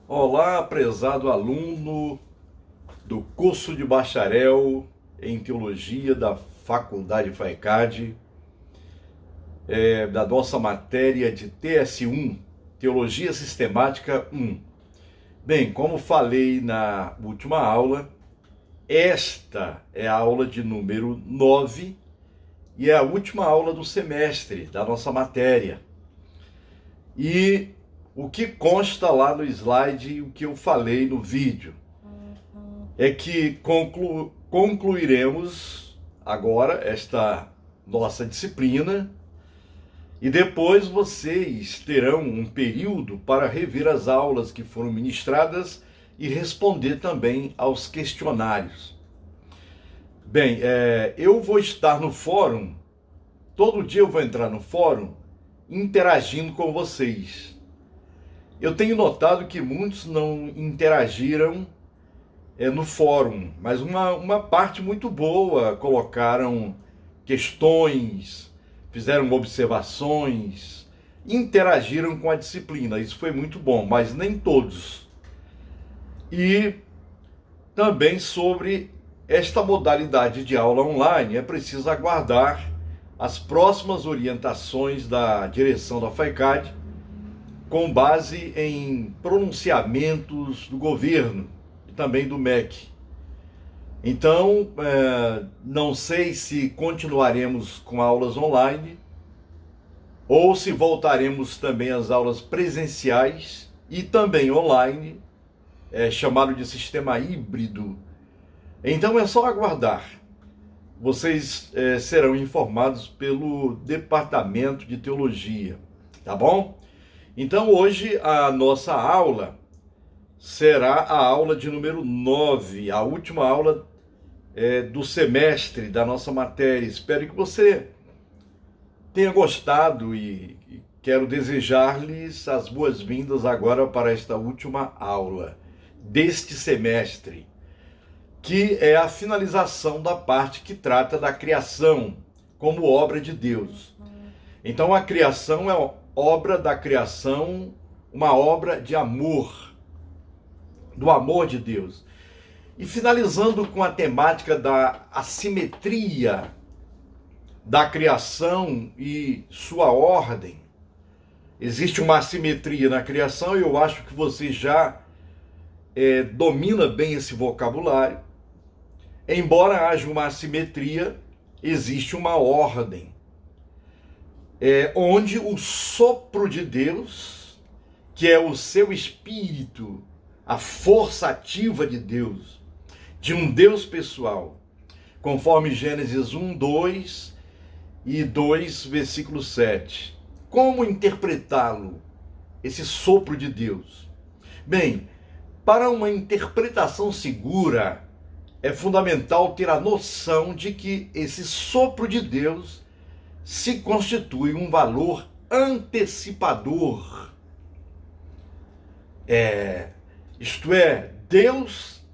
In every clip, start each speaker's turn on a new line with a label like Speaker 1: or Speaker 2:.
Speaker 1: Olá, prezado aluno do curso de bacharel em teologia da Faculdade FAECAD, da nossa matéria de TS1, Teologia Sistemática 1. Bem, como falei na última aula, esta é a aula de número 9 e é a última aula do semestre da nossa matéria. E o que consta lá no slide e o que eu falei no vídeo é que concluiremos agora esta nossa disciplina e depois vocês terão um período para rever as aulas que foram ministradas e responder também aos questionários. Bem, eu vou estar no fórum, todo dia eu vou entrar no fórum interagindo com vocês. Eu tenho notado que muitos não interagiram no fórum, mas uma parte muito boa colocaram questões, fizeram observações, interagiram com a disciplina. Isso foi muito bom, mas nem todos. E também sobre esta modalidade de aula online, é preciso aguardar as próximas orientações da direção da FAECAD, com base em pronunciamentos do governo e também do MEC. Então, não sei se continuaremos com aulas online ou se voltaremos também às aulas presenciais e também online, chamado de sistema híbrido. Então é só aguardar. Vocês serão informados pelo Departamento de Teologia, tá bom? Então hoje a nossa aula será a aula de número 9, a última aula do semestre da nossa matéria. Espero que você tenha gostado e quero desejar-lhes as boas-vindas agora para esta última aula deste semestre, que é a finalização da parte que trata da criação como obra de Deus. Então a criação é obra da criação, uma obra de amor, do amor de Deus. E finalizando com a temática da assimetria da criação e sua ordem. Existe uma assimetria na criação e eu acho que você já domina bem esse vocabulário. Embora haja uma assimetria, existe uma ordem. Onde o sopro de Deus, que é o seu espírito, a força ativa de Deus, de um Deus pessoal, conforme Gênesis 1, 2 e 2, versículo 7. Como interpretá-lo, esse sopro de Deus? Bem, para uma interpretação segura, é fundamental ter a noção de que esse sopro de Deus se constitui um valor antecipador. Isto é, Deus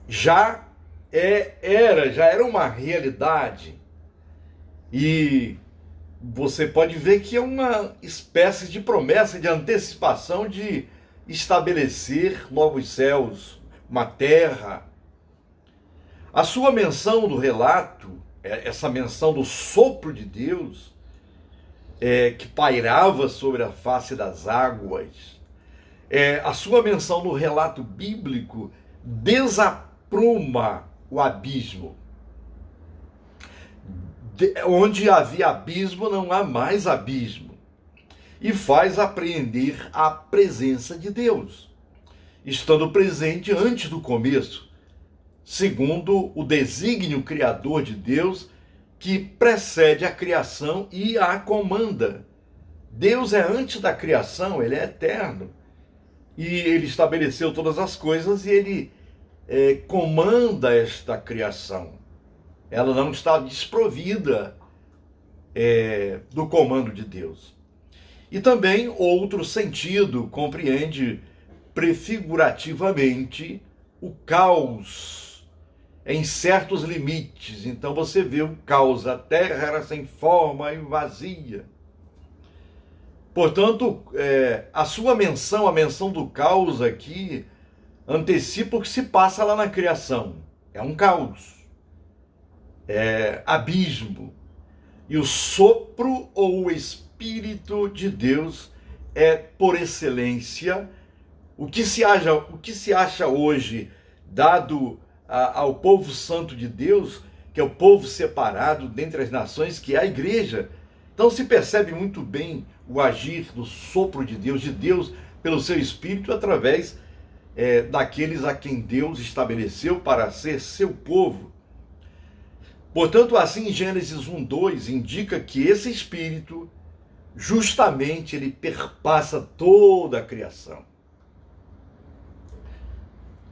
Speaker 1: já era uma realidade. E você pode ver que é uma espécie de promessa, de antecipação de estabelecer novos céus, uma terra. A sua menção do relato, essa menção do sopro de Deus, que pairava sobre a face das águas, a sua menção no relato bíblico desapruma o abismo. Onde havia abismo, não há mais abismo. E faz apreender a presença de Deus, estando presente antes do começo, segundo o desígnio criador de Deus, que precede a criação e a comanda. Deus é antes da criação, ele é eterno. E ele estabeleceu todas as coisas e ele comanda esta criação. Ela não está desprovida do comando de Deus. E também outro sentido compreende prefigurativamente o caos em certos limites. Então você vê o caos, a terra era sem forma e vazia. Portanto, a sua menção, a menção do caos aqui, antecipa o que se passa lá na criação. É um caos, é abismo. E o sopro ou o Espírito de Deus é, por excelência, o que se acha hoje, dado ao povo santo de Deus, que é o povo separado dentre as nações, que é a igreja. Então se percebe muito bem o agir do sopro de Deus pelo seu Espírito, através daqueles a quem Deus estabeleceu para ser seu povo. Portanto, assim, Gênesis 1:2 indica que esse Espírito, justamente, ele perpassa toda a criação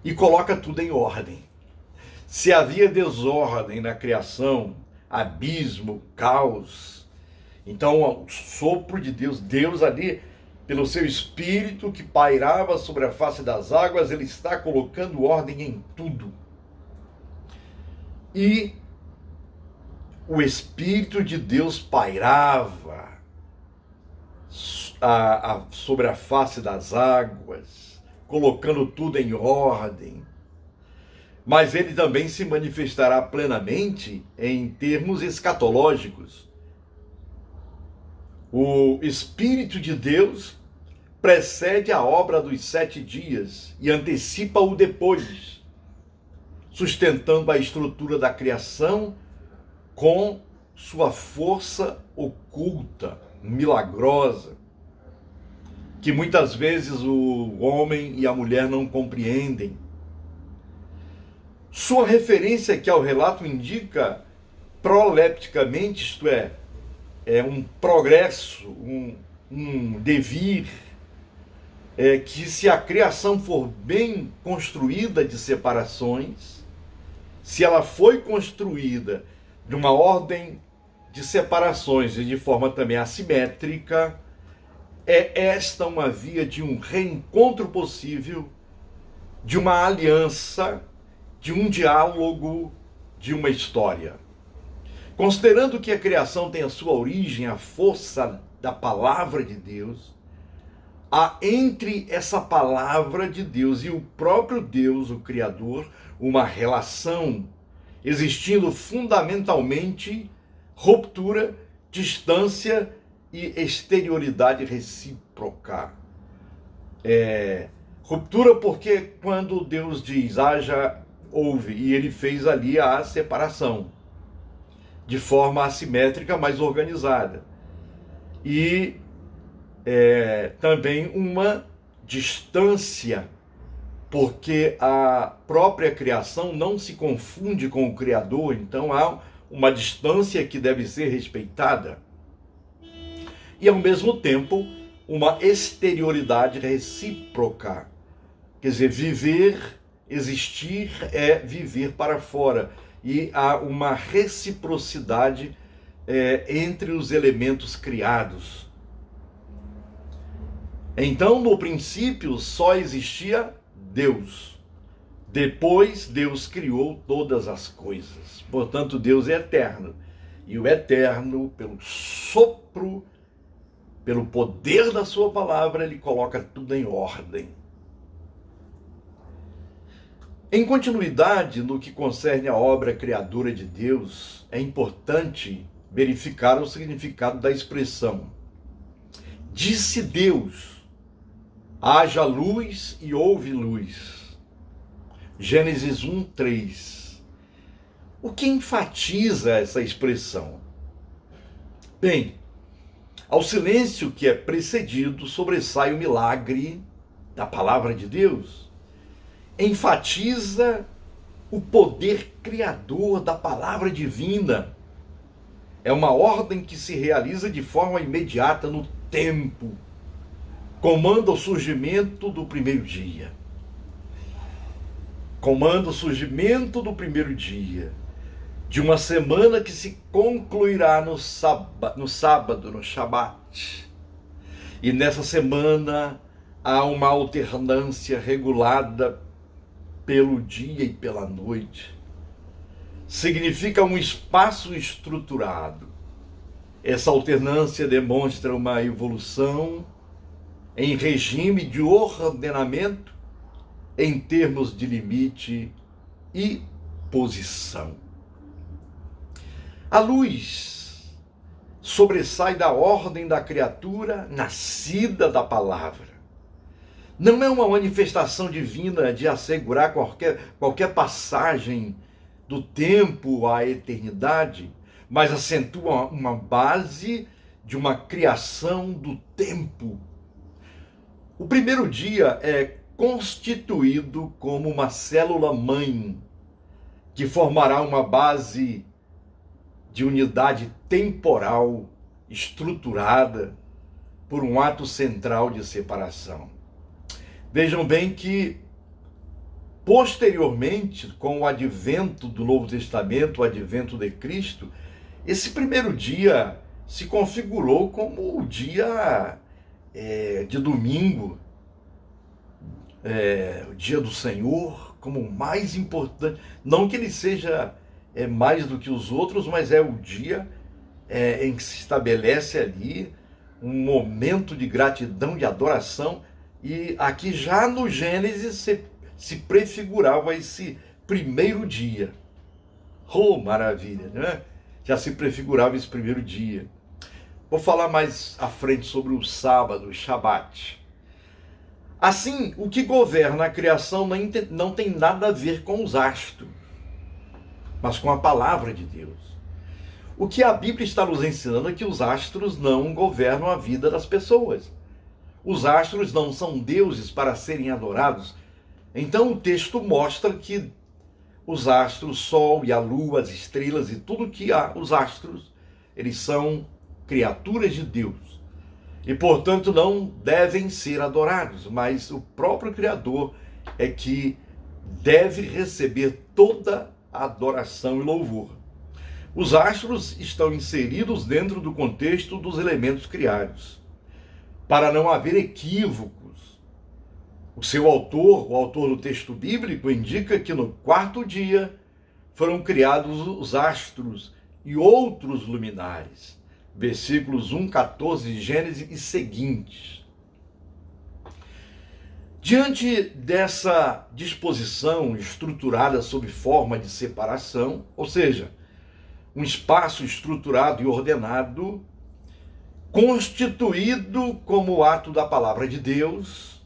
Speaker 1: e coloca tudo em ordem. Se havia desordem na criação, abismo, caos, então o sopro de Deus ali, pelo seu Espírito que pairava sobre a face das águas, ele está colocando ordem em tudo. E o Espírito de Deus pairava sobre a face das águas, colocando tudo em ordem. Mas ele também se manifestará plenamente em termos escatológicos. O Espírito de Deus precede a obra dos 7 dias e antecipa o depois, sustentando a estrutura da criação com sua força oculta, milagrosa, que muitas vezes o homem e a mulher não compreendem. Sua referência aqui ao relato indica prolepticamente, isto é um progresso, um devir, que se a criação for bem construída de separações, se ela foi construída de uma ordem de separações e de forma também assimétrica, é esta uma via de um reencontro possível, de uma aliança, de um diálogo, de uma história. Considerando que a criação tem a sua origem, a força da palavra de Deus, há entre essa palavra de Deus e o próprio Deus, o Criador, uma relação, existindo fundamentalmente ruptura, distância e exterioridade recíproca. Ruptura porque quando Deus diz haja, houve, e ele fez ali a separação, de forma assimétrica, mas organizada. E também uma distância, porque a própria criação não se confunde com o Criador, então há uma distância que deve ser respeitada. E ao mesmo tempo, uma exterioridade recíproca. Quer dizer, viver, existir é viver para fora. E há uma reciprocidade entre os elementos criados. Então, no princípio, só existia Deus. Depois, Deus criou todas as coisas. Portanto, Deus é eterno. E o eterno, pelo sopro, pelo poder da sua palavra, ele coloca tudo em ordem. Em continuidade, no que concerne a obra criadora de Deus, é importante verificar o significado da expressão. Disse Deus, haja luz e houve luz. Gênesis 1:3. O que enfatiza essa expressão? Bem, ao silêncio que é precedido, sobressai o milagre da palavra de Deus. Enfatiza o poder criador da palavra divina. É uma ordem que se realiza de forma imediata no tempo. Comanda o surgimento do primeiro dia. Comanda o surgimento do primeiro dia de uma semana que se concluirá no sábado, no Shabat. E nessa semana há uma alternância regulada pelo dia e pela noite. Significa um espaço estruturado. Essa alternância demonstra uma evolução em regime de ordenamento em termos de limite e posição. A luz sobressai da ordem da criatura nascida da palavra. Não é uma manifestação divina de assegurar qualquer passagem do tempo à eternidade, mas acentua uma base de uma criação do tempo. O primeiro dia é constituído como uma célula-mãe, que formará uma base de unidade temporal estruturada por um ato central de separação. Vejam bem que, posteriormente, com o advento do Novo Testamento, o advento de Cristo, esse primeiro dia se configurou como o dia de domingo, o dia do Senhor, como o mais importante. Não que ele seja mais do que os outros, mas é o dia em que se estabelece ali um momento de gratidão, de adoração. E aqui já no Gênesis se prefigurava esse primeiro dia. Oh, maravilha, né? Já se prefigurava esse primeiro dia. Vou falar mais à frente sobre o sábado, o Shabat. Assim, o que governa a criação não tem nada a ver com os astros, mas com a palavra de Deus. O que a Bíblia está nos ensinando é que os astros não governam a vida das pessoas. Os astros não são deuses para serem adorados. Então o texto mostra que os astros, o sol e a lua, as estrelas e tudo que há, os astros, eles são criaturas de Deus. E, portanto, não devem ser adorados, mas o próprio Criador é que deve receber toda a adoração e louvor. Os astros estão inseridos dentro do contexto dos elementos criados. Para não haver equívocos, o autor do texto bíblico, indica que no quarto dia foram criados os astros e outros luminares. Versículos 1, 14 de Gênesis e seguintes. Diante dessa disposição estruturada sob forma de separação, ou seja, um espaço estruturado e ordenado, constituído como ato da palavra de Deus,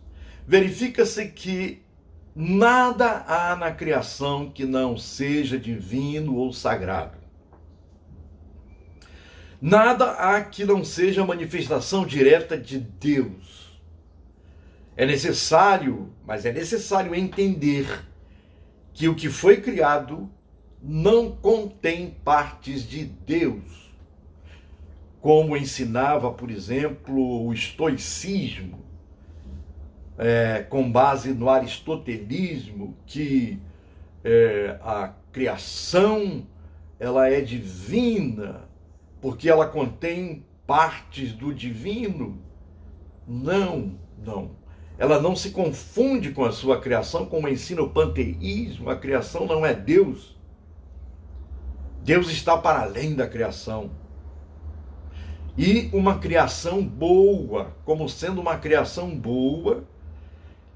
Speaker 1: verifica-se que nada há na criação que não seja divino ou sagrado. Nada há que não seja manifestação direta de Deus. É necessário entender que o que foi criado não contém partes de Deus, como ensinava, por exemplo, o estoicismo, com base no aristotelismo, que a criação ela é divina, porque ela contém partes do divino. Não. Ela não se confunde com a sua criação, como ensina o panteísmo. A criação não é Deus. Deus está para além da criação. E uma criação boa, como sendo uma criação boa,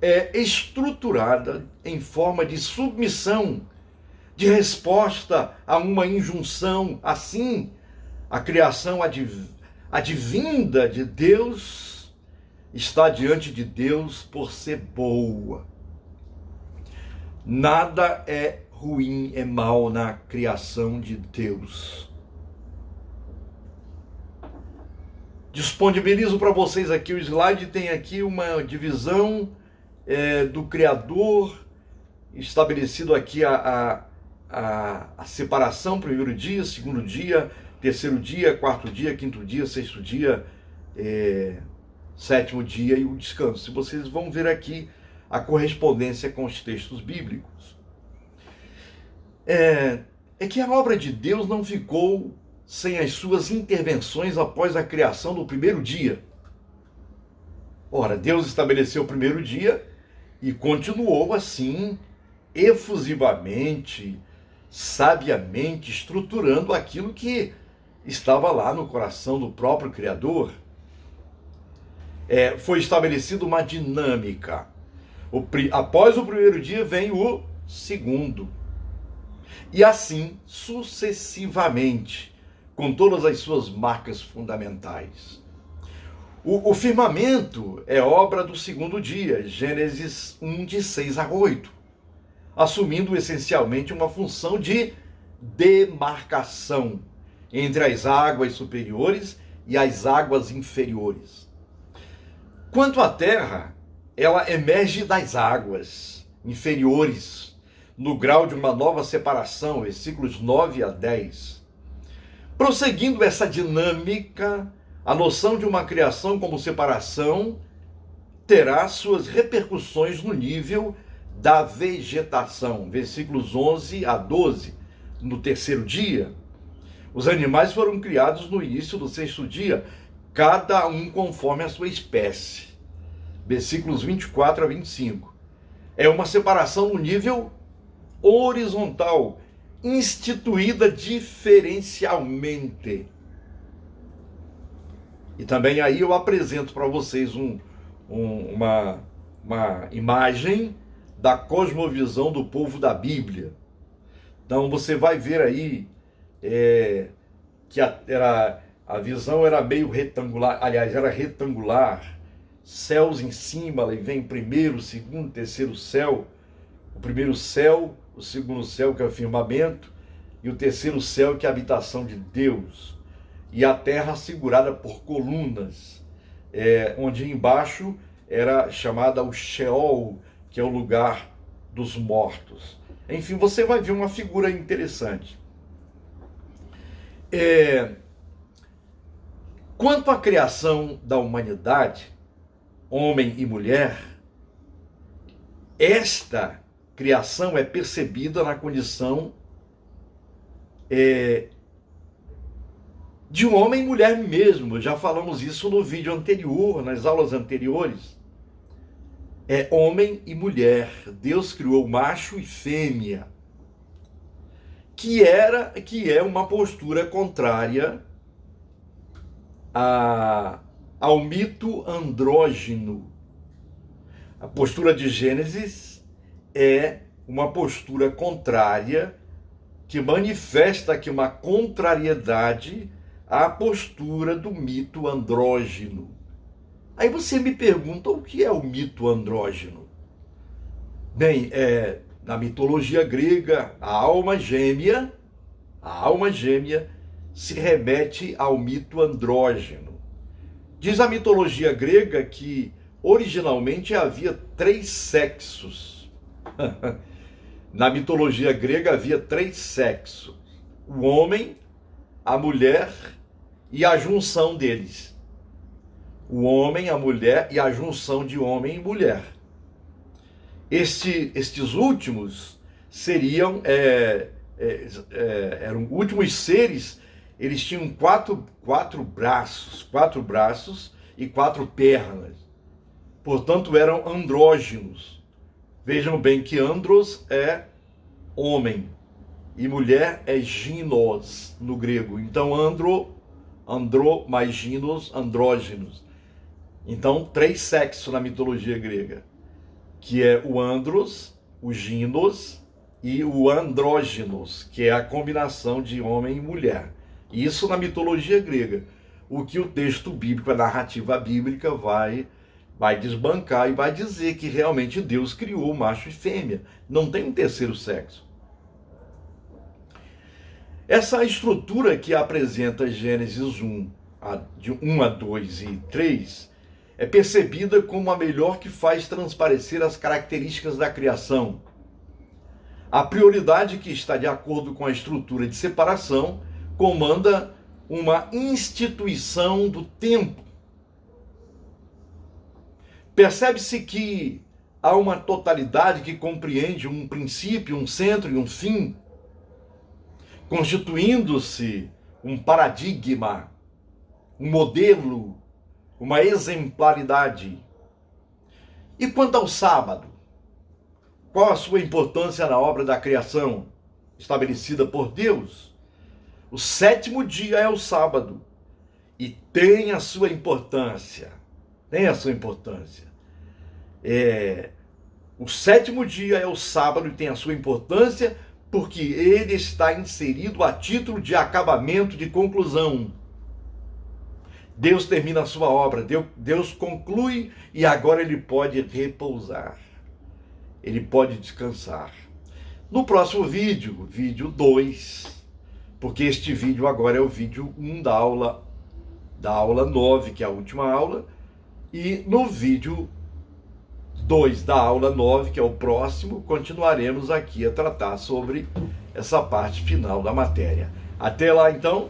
Speaker 1: é estruturada em forma de submissão, de resposta a uma injunção. Assim, a criação advinda de Deus está diante de Deus por ser boa. Nada é ruim, é mal na criação de Deus. Disponibilizo para vocês aqui o slide, tem aqui uma divisão do Criador, estabelecido aqui a separação, primeiro dia, segundo dia, terceiro dia, quarto dia, quinto dia, sexto dia, sétimo dia e o descanso. Vocês vão ver aqui a correspondência com os textos bíblicos. É que a obra de Deus não ficou sem as suas intervenções após a criação do primeiro dia. Ora, Deus estabeleceu o primeiro dia e continuou assim, efusivamente, sabiamente, estruturando aquilo que estava lá no coração do próprio Criador. Foi estabelecida uma dinâmica. Após o primeiro dia vem o segundo. E assim sucessivamente, com todas as suas marcas fundamentais. O firmamento é obra do segundo dia, Gênesis 1, de 6 a 8, assumindo essencialmente uma função de demarcação entre as águas superiores e as águas inferiores. Quanto à terra, ela emerge das águas inferiores, no grau de uma nova separação, versículos 9 a 10. Prosseguindo essa dinâmica, a noção de uma criação como separação terá suas repercussões no nível da vegetação, versículos 11 a 12. No terceiro dia, os animais foram criados no início do sexto dia, cada um conforme a sua espécie, versículos 24 a 25. É uma separação no nível horizontal, instituída diferencialmente. E também aí eu apresento para vocês uma imagem da cosmovisão do povo da Bíblia. Então você vai ver aí que a visão era meio retangular, aliás, era retangular, céus em cima, aí vem primeiro, segundo, terceiro céu, o primeiro céu, o segundo céu que é o firmamento, e o terceiro céu que é a habitação de Deus, e a terra segurada por colunas, onde embaixo era chamada o Sheol, que é o lugar dos mortos. Enfim, você vai ver uma figura interessante. Quanto à criação da humanidade, homem e mulher, esta criação é percebida na condição de um homem e mulher mesmo. Já falamos isso no vídeo anterior, nas aulas anteriores. É homem e mulher. Deus criou macho e fêmea, que é uma postura contrária ao mito andrógino. A postura de Gênesis é uma postura contrária, que manifesta aqui uma contrariedade à postura do mito andrógino. Aí você me pergunta, o que é o mito andrógino? Bem, na mitologia grega, a alma gêmea se remete ao mito andrógeno. Diz a mitologia grega que originalmente havia 3 sexos. Na mitologia grega havia 3 sexos: o homem, a mulher e a junção deles. O homem, a mulher e a junção de homem e mulher. Estes últimos seriam, eram últimos seres. Eles tinham quatro braços e 4 pernas. Portanto, eram andrógenos. Vejam bem que andros é homem e mulher é ginos no grego. Então, andro mais ginos, andrógenos. Então, 3 sexos na mitologia grega, que é o andros, o ginos e o andrógenos, que é a combinação de homem e mulher. Isso na mitologia grega. O que o texto bíblico, a narrativa bíblica vai desbancar e vai dizer que realmente Deus criou macho e fêmea. Não tem um terceiro sexo. Essa estrutura que apresenta Gênesis 1, de 1 a 2 e 3, é percebida como a melhor que faz transparecer as características da criação. A prioridade que está de acordo com a estrutura de separação comanda uma instituição do tempo. Percebe-se que há uma totalidade que compreende um princípio, um centro e um fim, constituindo-se um paradigma, um modelo, uma exemplaridade. E quanto ao sábado? Qual a sua importância na obra da criação estabelecida por Deus? O sétimo dia é o sábado e tem a sua importância. Tem a sua importância. O sétimo dia é o sábado e tem a sua importância porque ele está inserido a título de acabamento, de conclusão. Deus termina a sua obra, Deus conclui e agora ele pode repousar. Ele pode descansar. No próximo vídeo, vídeo 2, porque este vídeo agora é o vídeo 1 da aula 9, que é a última aula, e no vídeo 2 da aula 9, que é o próximo, continuaremos aqui a tratar sobre essa parte final da matéria. Até lá, então.